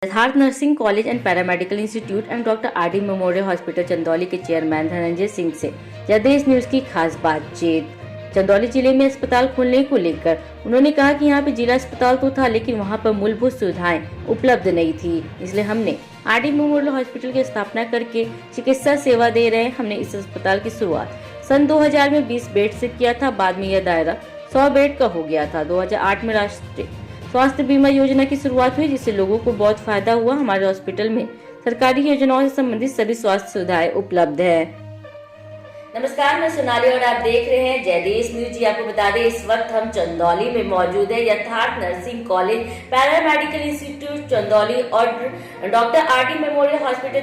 यथार्थ nursing college and paramedical institute and doctor R D. Memorial hospital Chandauli के chairman Dhananjay Singh से जयदेश news की खास बातचीत। चंदौली जिले में अस्पताल खोलने को लेकर उन्होंने कहा कि यहाँ पे जिला अस्पताल तो था, लेकिन वहाँ पर मूलभूत सुविधाएं उपलब्ध नहीं थी, इसलिए हमने आर.डी. मेमोरियल हॉस्पिटल की स्थापना करके चिकित्सा सेवा दे रहे हैं। हमने इस अस्पताल की शुरुआत सन 2000 में 20 बेड से किया था, बाद में यह दायरा 100 बेड का हो गया था। 2008 में राष्ट्रीय स्वास्थ्य बीमा योजना की शुरुआत हुई, जिससे लोगों को बहुत फायदा हुआ। हमारे हॉस्पिटल में सरकारी योजनाओं से संबंधित सभी स्वास्थ्य सुविधाएं उपलब्ध है। नमस्कार, मैं सोनाली और आप देख रहे हैं जयदेश न्यूज जी। आपको बता दें, इस वक्त हम चंदौली में मौजूद है। Yatharth nursing college, paramedical institute Chandauli और doctor R D. Memorial hospital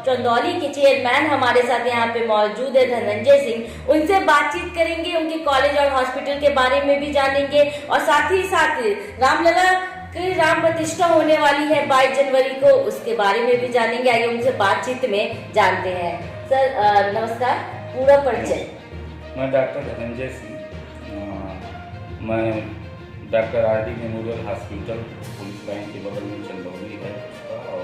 Chandauli के चेयरमैन हमारे साथ यहाँ पे मौजूद है धनंजय सिंह। उनसे बातचीत करेंगे, उनके कॉलेज और हॉस्पिटल के बारे में भी जानेंगे और साथ ही साथ रामलला की राम प्रतिष्ठा होने वाली है 22 जनवरी को, उसके बारे में भी जानेंगे। आइए उनसे बातचीत में जानते हैं। सर नमस्कार, पूरा परिचय। मैं डॉक्टर धनंजय सिंह, मैं doctor R D. Memorial hospital police line के बगल में चंदौली है और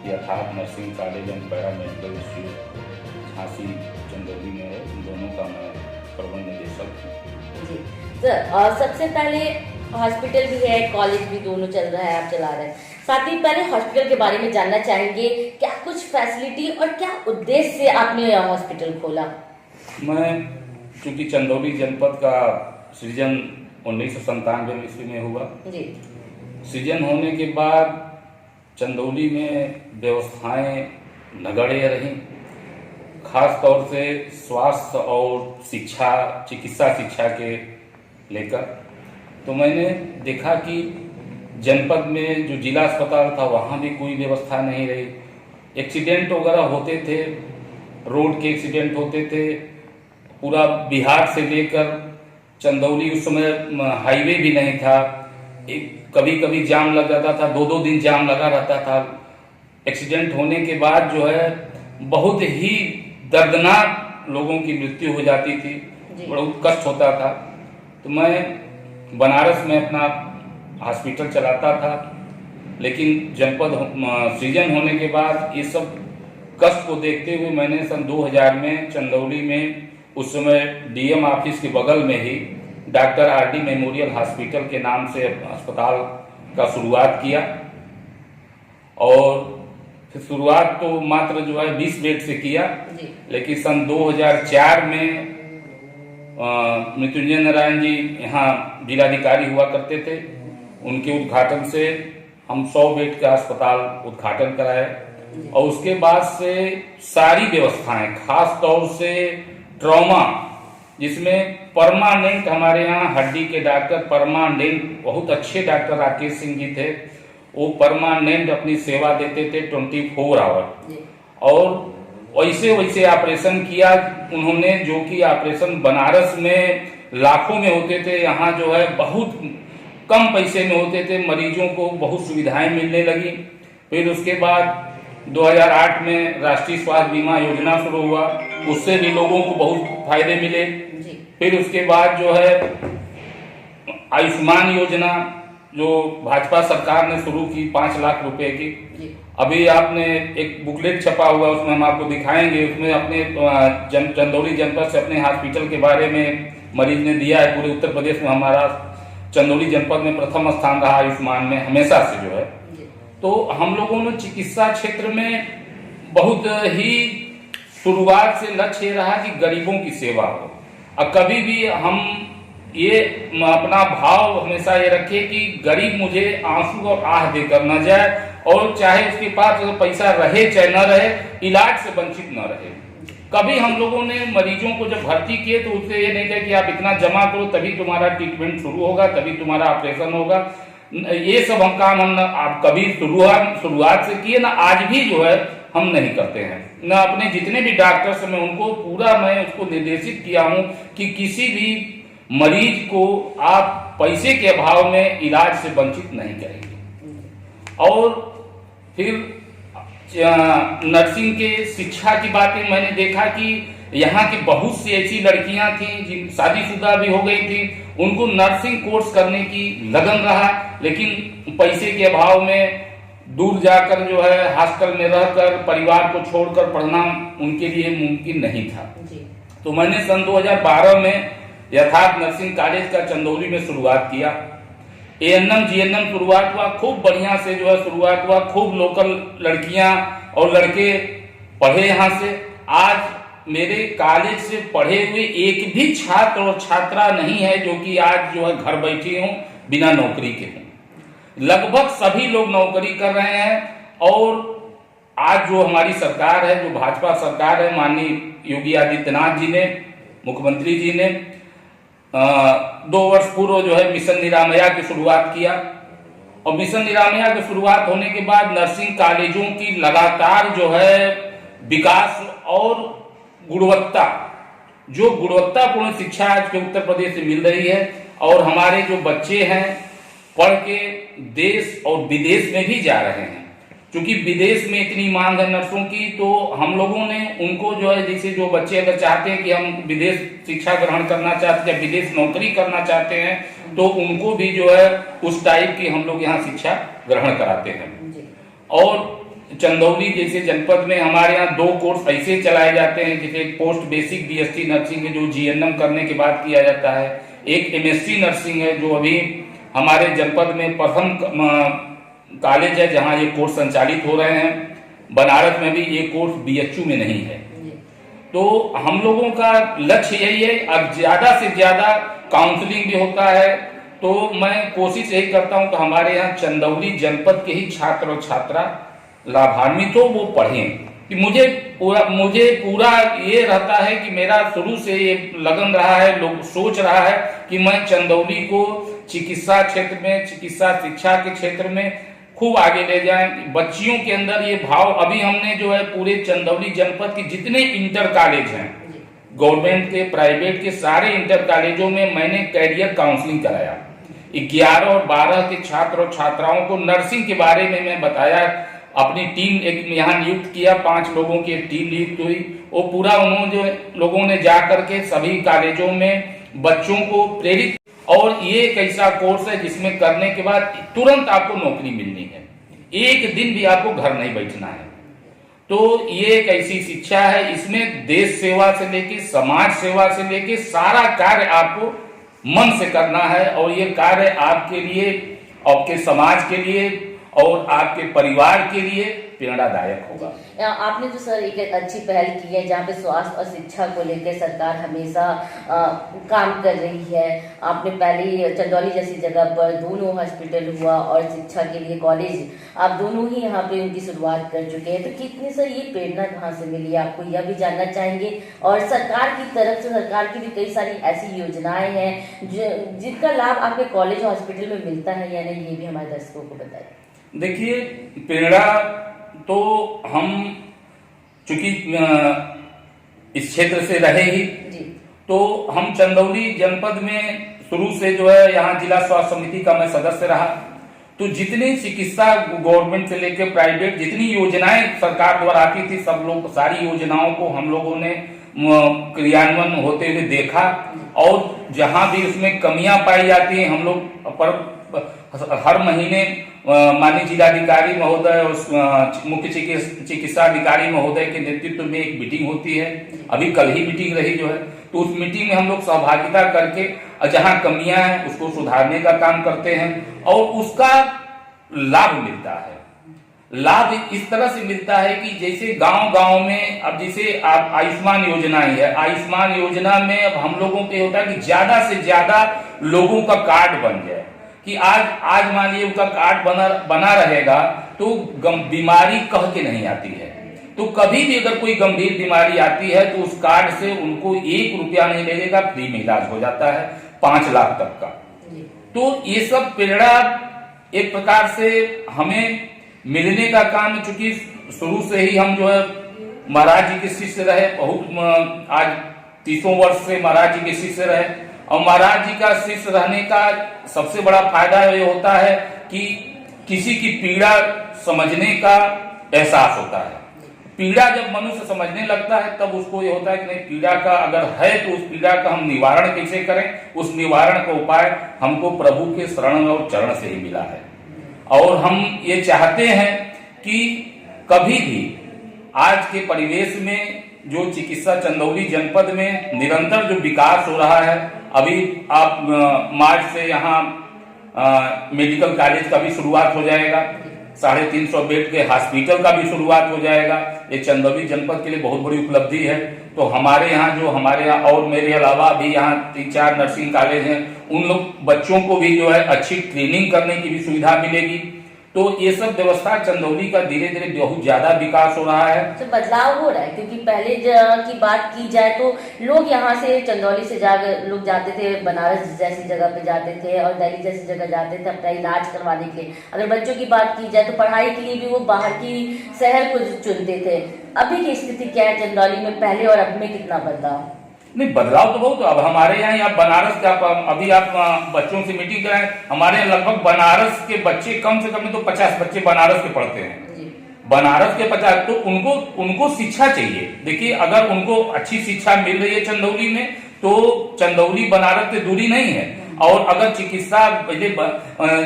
यथार्थ nursing college and paramedical institute Jhansi Chandauli में है। इन दोनों का मैं प्रबंध निदेशक हूँ जी सर, सबसे पहले हॉस्पिटल भी है, कॉलेज भी, दोनों चल रहा है, आप चला रहे हैं। साथ ही पहले हॉस्पिटल के बारे में जानना चाहेंगे, क्या कुछ फैसिलिटी और क्या उद्देश्य से आपने यह हॉस्पिटल खोला? मैं चूँकि चंदौली जनपद का सृजन 1997 ईस्वी में हुआ जी। सृजन होने के बाद चंदौली में व्यवस्थाएं नगण्य रहीं, खास तौर से स्वास्थ्य और शिक्षा, चिकित्सा शिक्षा के लेकर। तो मैंने देखा कि जनपद में जो जिला अस्पताल था वहाँ भी कोई व्यवस्था नहीं रही। एक्सीडेंट वगैरह होते थे, रोड के एक्सीडेंट होते थे, पूरा बिहार से लेकर चंदौली, उस समय हाईवे भी नहीं था, कभी कभी जाम लग जाता था, 2-2 दिन जाम लगा रहता था। एक्सीडेंट होने के बाद जो है बहुत ही दर्दनाक लोगों की मृत्यु हो जाती थी, बड़ा कष्ट होता था। तो मैं बनारस में अपना हॉस्पिटल चलाता था, लेकिन जनपद सृजन होने के बाद ये सब कष्ट को देखते हुए मैंने सन 2000 में चंदौली में, उस समय डीएम ऑफिस के बगल में ही डॉक्टर आर.डी. मेमोरियल हॉस्पिटल के नाम से अस्पताल का शुरुआत किया। और फिर शुरुआत तो मात्र जो है 20 बेड से किया, लेकिन सन 2004 में मृत्युंजय नारायण जी यहाँ जिलाधिकारी हुआ करते थे, उनके उद्घाटन से हम 100 बेड का अस्पताल उद्घाटन कराए। और उसके बाद से सारी व्यवस्थाएं, खास तौर से ट्रॉमा, जिसमें परमानेंट हमारे यहाँ हड्डी के डॉक्टर परमानेंट, बहुत अच्छे डॉक्टर राकेश सिंह जी थे, वो परमानेंट अपनी सेवा देते थे 24 आवर। और वैसे वैसे ऑपरेशन किया उन्होंने, जो कि ऑपरेशन बनारस में लाखों में होते थे, यहाँ जो है बहुत कम पैसे में होते थे, मरीजों को बहुत सुविधाएं मिलने लगी। फिर उसके बाद 2008 में राष्ट्रीय स्वास्थ्य बीमा योजना शुरू हुआ, उससे भी लोगों को बहुत फायदे मिले। फिर उसके बाद जो है आयुष्मान योजना जो भाजपा सरकार ने शुरू की 5 लाख रुपए की, अभी आपने एक बुकलेट छपा हुआ, उसमें हम आपको दिखाएंगे। उसमें अपने चंदौली जनपद से अपने हॉस्पिटल के बारे में मरीज ने दिया है। पूरे उत्तर प्रदेश में हमारा चंदौली जनपद में प्रथम स्थान रहा आयुष्मान में हमेशा से जो है। तो हम लोगों ने चिकित्सा क्षेत्र में बहुत ही शुरुआत से लक्ष्य ये रहा कि गरीबों की सेवा हो, और कभी भी हम ये अपना भाव हमेशा ये रखे कि गरीब मुझे आंसू और आह देकर न जाए, और चाहे उसके पास पैसा रहे चाहे न रहे, इलाज से वंचित न रहे। कभी हम लोगों ने मरीजों को जब भर्ती किए तो उससे ये नहीं कहा कि आप इतना जमा करो तभी तुम्हारा ट्रीटमेंट शुरू होगा, तभी तुम्हारा ऑपरेशन होगा। ये सब हम काम हम आप कभी शुरुआत से किए ना, आज भी जो है हम नहीं करते हैं। न अपने जितने भी डॉक्टर से मैं उनको पूरा मैं उसको निर्देशित किया हूँ कि किसी भी मरीज को आप पैसे के अभाव में इलाज से वंचित नहीं करेंगे। और फिर नर्सिंग के शिक्षा की बातें मैंने देखा कि यहाँ की बहुत सी ऐसी लड़कियां थी जिन शादीशुदा भी हो गई थी, उनको नर्सिंग कोर्स करने की लगन रहा, लेकिन पैसे के अभाव में दूर जाकर जो है हॉस्टल में रहकर परिवार को छोड़कर पढ़ना उनके लिए मुमकिन नहीं था। तो मैंने सन 2012 में यथार्थ नर्सिंग कॉलेज का चंदौली में शुरुआत किया। एएनएम जीएनएम शुरुआत हुआ, खूब बढ़िया से जो है शुरुआत हुआ, खूब लोकल लड़कियां और लड़के पढ़े यहाँ से। आज मेरे कॉलेज से पढ़े हुए एक भी छात्र और छात्रा नहीं है जो कि आज जो है घर बैठे हों बिना नौकरी के हों। लगभग सभी लोग नौकरी कर रहे हैं। और आज जो हमारी सरकार है, जो भाजपा सरकार है, माननीय योगी आदित्यनाथ जी ने, मुख्यमंत्री जी ने 2 वर्ष पूर्व जो है मिशन निरामया की शुरुआत किया। और मिशन निरामया की शुरुआत होने के बाद नर्सिंग कॉलेजों की लगातार जो है विकास और गुणवत्तापूर्ण शिक्षा आज के उत्तर प्रदेश से मिल रही है। और हमारे जो बच्चे हैं पढ़ के देश और विदेश में भी जा रहे हैं। क्योंकि विदेश में इतनी मांग है नर्सों की, तो हम लोगों ने उनको जो है, जैसे जो बच्चे अगर चाहते हैं कि हम विदेश शिक्षा ग्रहण करना चाहते हैं या विदेश नौकरी करना चाहते हैं, तो उनको भी जो है उस टाइप की हम लोग यहाँ शिक्षा ग्रहण कराते हैं। और चंदौली जैसे जनपद में हमारे यहाँ 2 कोर्स ऐसे चलाए जाते हैं, जैसे पोस्ट बेसिक बीएससी नर्सिंग है जो जीएनएम करने के बाद किया जाता है। एक एमएससी नर्सिंग है जो अभी हमारे जनपद में प्रथम कॉलेज है जहां ये कोर्स संचालित हो रहे हैं। बनारस में भी ये कोर्स बीएचयू में नहीं है। तो हम लोगों का लक्ष्य यही है। अब ज्यादा से ज्यादा काउंसलिंग भी होता है, तो मैं कोशिश यही करता हूं कि हमारे यहाँ चंदौली जनपद के ही छात्र और छात्रा लाभान्वित हो, वो पढ़ें। कि मुझे पूरा ये रहता है कि मेरा शुरू से ये लगन रहा है, लोग सोच रहा है कि मैं चंदौली को चिकित्सा क्षेत्र में, चिकित्सा शिक्षा के क्षेत्र में खूब आगे ले जाएं। बच्चियों के अंदर ये भाव, अभी हमने जो है पूरे चंदौली जनपद के जितने इंटर कॉलेज हैं, गवर्नमेंट के, प्राइवेट के, सारे इंटर कॉलेजों में मैंने कैरियर काउंसलिंग कराया। 11 और 12 के छात्र और छात्राओं को नर्सिंग के बारे में मैं बताया। अपनी टीम एक यहाँ नियुक्त किया, 5 लोगों की एक टीम नियुक्त हुई। वो पूरा उन्होंने लोगों ने जा करके सभी कॉलेजों में बच्चों को प्रेरित। और ये एक ऐसा कोर्स है जिसमें करने के बाद तुरंत आपको नौकरी मिलनी है, एक दिन भी आपको घर नहीं बैठना है। तो ये एक ऐसी शिक्षा है, इसमें देश सेवा से लेके समाज सेवा से लेके सारा कार्य आपको मन से करना है। और ये कार्य आपके लिए, आपके समाज के लिए और आपके परिवार के लिए प्रेरणादायक होगा। आपने जो सर एक अच्छी पहल की है जहाँ पे स्वास्थ्य और शिक्षा को लेकर सरकार हमेशा काम कर रही है। आपने पहले चंदौली जैसी जगह पर दोनों हॉस्पिटल हुआ और शिक्षा के लिए कॉलेज, आप दोनों ही यहाँ पे उनकी शुरुआत कर चुके हैं। तो कितनी सर ये प्रेरणा कहाँ से मिली आपको, यह भी जानना चाहेंगे। और सरकार की तरफ से, सरकार की भी कई सारी ऐसी योजनाएं हैं जिनका लाभ आपके कॉलेज हॉस्पिटल में मिलता है या नहीं, ये भी हमारे दर्शकों को बताइए। देखिए, प्रेरणा तो हम चूंकि इस क्षेत्र से रहे ही, तो हम चंदौली जनपद में शुरू से जो है यहाँ जिला स्वास्थ्य समिति का मैं सदस्य रहा। तो जितनी चिकित्सा गवर्नमेंट से लेकर प्राइवेट जितनी योजनाएं सरकार द्वारा आती थी, सारी योजनाओं को हम लोगों ने क्रियान्वयन होते हुए देखा। और जहां भी उसमें कमियां पाई जाती हैं, हम लोग पर हर महीने माननीय जिलाधिकारी महोदय और मुख्य चिकित्सा अधिकारी महोदय के नेतृत्व में एक मीटिंग होती है। अभी कल ही मीटिंग रही जो है, तो उस मीटिंग में हम लोग सहभागिता करके जहां कमियां हैं उसको सुधारने का काम करते हैं और उसका लाभ मिलता है। लाभ इस तरह से मिलता है कि जैसे गांव में, अब जैसे आप आयुष्मान योजना ही है, आयुष्मान योजना में अब हम लोगों के होता है कि ज्यादा से ज्यादा लोगों का कार्ड बन जाए। कि आज मान लीजिए उनका कार्ड बना रहेगा तो बीमारी कह के नहीं आती है। तो कभी भी अगर कोई गंभीर बीमारी आती है तो उस कार्ड से उनको 1 रुपया नहीं लगेगा, फ्री में इलाज हो जाता है 5 लाख तक का। तो ये सब प्रेरणा एक प्रकार से हमें मिलने का काम, चूंकि शुरू से ही हम जो है महाराज जी के शिष्य रहे, बहुत आज 30 वर्ष से महाराज जी के शिष्य रहे। और महाराज जी का शिष्य रहने का सबसे बड़ा फायदा ये होता है कि किसी की पीड़ा समझने का एहसास होता है। पीड़ा जब मनुष्य समझने लगता है तब उसको ये होता है कि नहीं, पीड़ा का अगर है तो उस पीड़ा का हम निवारण कैसे करें। उस निवारण का उपाय हमको प्रभु के शरण और चरण से ही मिला है। और हम ये चाहते हैं कि कभी भी आज के परिवेश में जो चिकित्सा चंदौली जनपद में निरंतर जो विकास हो रहा है, अभी आप मार्च से यहाँ मेडिकल कॉलेज का भी शुरुआत हो जाएगा, 350 बेड के हॉस्पिटल का भी शुरुआत हो जाएगा। ये चंदौली जनपद के लिए बहुत बड़ी उपलब्धि है। तो हमारे यहाँ और मेरे अलावा भी यहाँ 3-4 नर्सिंग कॉलेज हैं, उन लोग बच्चों को भी जो है अच्छी ट्रेनिंग करने की भी सुविधा मिलेगी। तो ये सब व्यवस्था चंदौली का धीरे धीरे बहुत ज्यादा विकास हो रहा है। तो बदलाव हो रहा है, क्योंकि पहले की बात की जाए तो लोग यहाँ से चंदौली से लोग जाते थे, बनारस जैसी जगह पे जाते थे और दिल्ली जैसी जगह जाते थे अपना इलाज करवाने के लिए। अगर बच्चों की बात की जाए तो पढ़ाई के लिए भी वो बाहर की शहर को चुनते थे। अभी की स्थिति क्या है चंदौली में, पहले और अब में कितना बदलाव? नहीं, बदलाव तो बहुत। अब हमारे यहाँ बनारस का अभी आप बच्चों से मीटिंग कराएं, हमारे यहाँ लगभग बनारस के बच्चे कम से कम तो 50 बच्चे बनारस के पढ़ते हैं। बनारस के 50, तो उनको शिक्षा चाहिए। देखिए, अगर उनको अच्छी शिक्षा मिल रही है चंदौली में, तो चंदौली बनारस से दूरी नहीं है। और अगर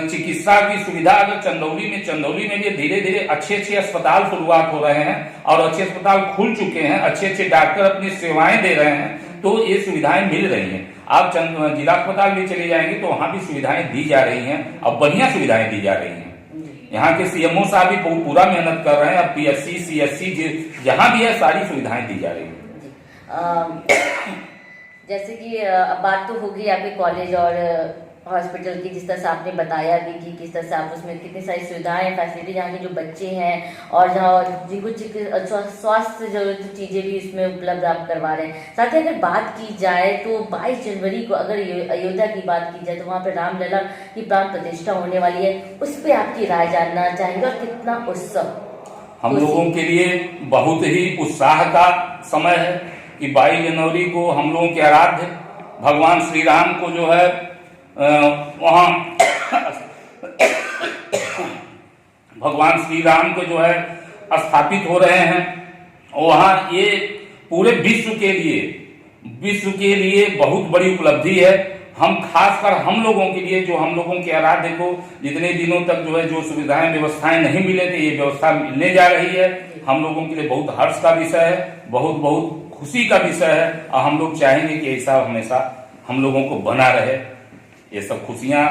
चिकित्सा की सुविधा अगर चंदौली में भी धीरे धीरे अच्छे अस्पताल शुरुआत हो रहे हैं और अच्छे अस्पताल खुल चुके हैं, अच्छे डॉक्टर अपनी सेवाएं दे रहे हैं, तो ये सुविधाएं मिल रही हैं। आप जिला अस्पताल भी चले जाएंगे तो वहां भी सुविधाएं दी जा रही हैं और बढ़िया सुविधाएं दी जा रही हैं। यहाँ के सीएमओ साहब भी पूरा मेहनत कर रहे हैं। अब पीएससी सीएससी जहां भी है सारी सुविधाएं दी जा रही हैं। जैसे कि अब बात तो होगी आपके कॉलेज और हॉस्पिटल की, जिस तरह से आपने बताया भी कि किस तरह से आप उसमें कितनी सारी सुविधाएं फैसिलिटी यहाँ के जो बच्चे हैं और जहाँ जिनको स्वास्थ्य जरूरत की चीज़ें भी इसमें उपलब्ध आप करवा रहे हैं। साथ ही अगर बात की जाए तो 22 जनवरी को अगर अयोध्या की बात की जाए तो वहाँ पर रामलला की प्राण प्रतिष्ठा होने वाली है, उस पर आपकी राय जानना चाहेंगे और कितना उत्सव हम लोगों के लिए बहुत ही उत्साह का समय है कि 22 जनवरी को हम लोगों के आराध्य भगवान श्री राम को जो है वहाँ भगवान श्री राम को जो है स्थापित हो रहे हैं। वहाँ ये पूरे विश्व के लिए बहुत बड़ी उपलब्धि है। हम खासकर हम लोगों के लिए, जो हम लोगों के आराध्य को जितने दिनों तक जो है जो सुविधाएं व्यवस्थाएं नहीं मिले थे, ये व्यवस्था मिलने जा रही है। हम लोगों के लिए बहुत हर्ष का विषय है, बहुत खुशी का विषय है और हम लोग चाहेंगे कि ऐसा हमेशा हम लोगों को बना रहे। ये सब खुशियां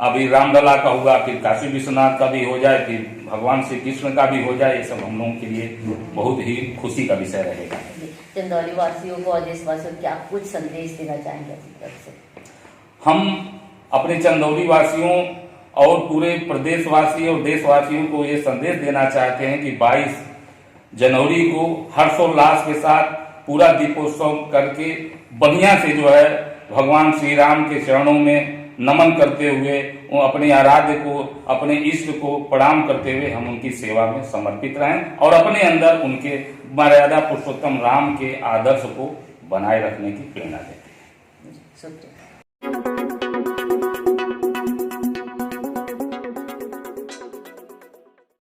अभी रामलला का होगा, फिर काशी विश्वनाथ का भी हो जाए, फिर भगवान श्री कृष्ण का भी हो जाए। ये सब हम लोगों के लिए बहुत ही खुशी का विषय रहेगा। चंदौली वासियों को और देशवासियों को क्या कुछ संदेश देना चाहेंगे अपनी तरफ से? हम अपने चंदौली वासियों और पूरे प्रदेशवासी और देशवासियों को ये संदेश देना चाहते हैं कि 22 जनवरी को हर्षोल्लास के साथ पूरा दीपोत्सव करके बढ़िया से जो है भगवान श्री राम के चरणों में नमन करते हुए वो अपने आराध्य को, अपने इष्ट को प्रणाम करते हुए हम उनकी सेवा में समर्पित रहें और अपने अंदर उनके मर्यादा पुरुषोत्तम राम के आदर्श को बनाए रखने की प्रेरणा देते हैं।